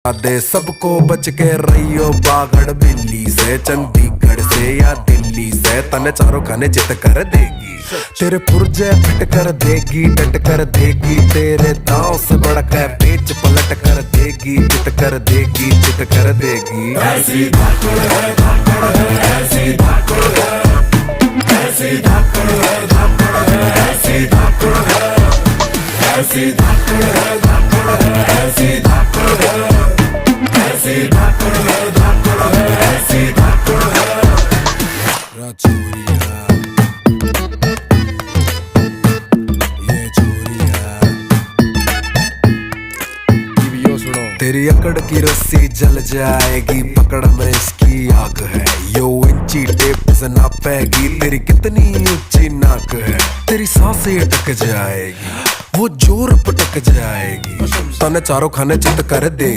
दे सबको बच के रहियो बागड़ बिल्ली से, चंडीगढ़ से या दिल्ली से, तने चारों खाने चित कर देगी। तेरे पुर्जे फिट कर देगी, डट कर देगी, तेरे दांव से बढ़कर पेच पलट कर देगी, चित कर देगी, चित कर देगी। ऐसी धाकड़ है, धाकड़ है, ऐसी धाकड़ है, ऐसी धाकड़ है, धाकड़ है, ऐसी धाकड़ है, ऐसी धाकड़ है, धाकड़ है, ऐसी धाकड़ है, ऐसी धाकड़ है, धाकड़ है, ऐसी धाकड़ है। चोरिया ये चोरिया, सुनो। तेरी अकड़ की रस्सी जल जाएगी, पकड़ में इसकी आग है। यो इंची टेप से नापेगी, तेरी कितनी ऊंची नाक है। तेरी सांसें अटक जाएगी, वो जोर पटक जाएगी, तने चारों खाने चित कर देगी।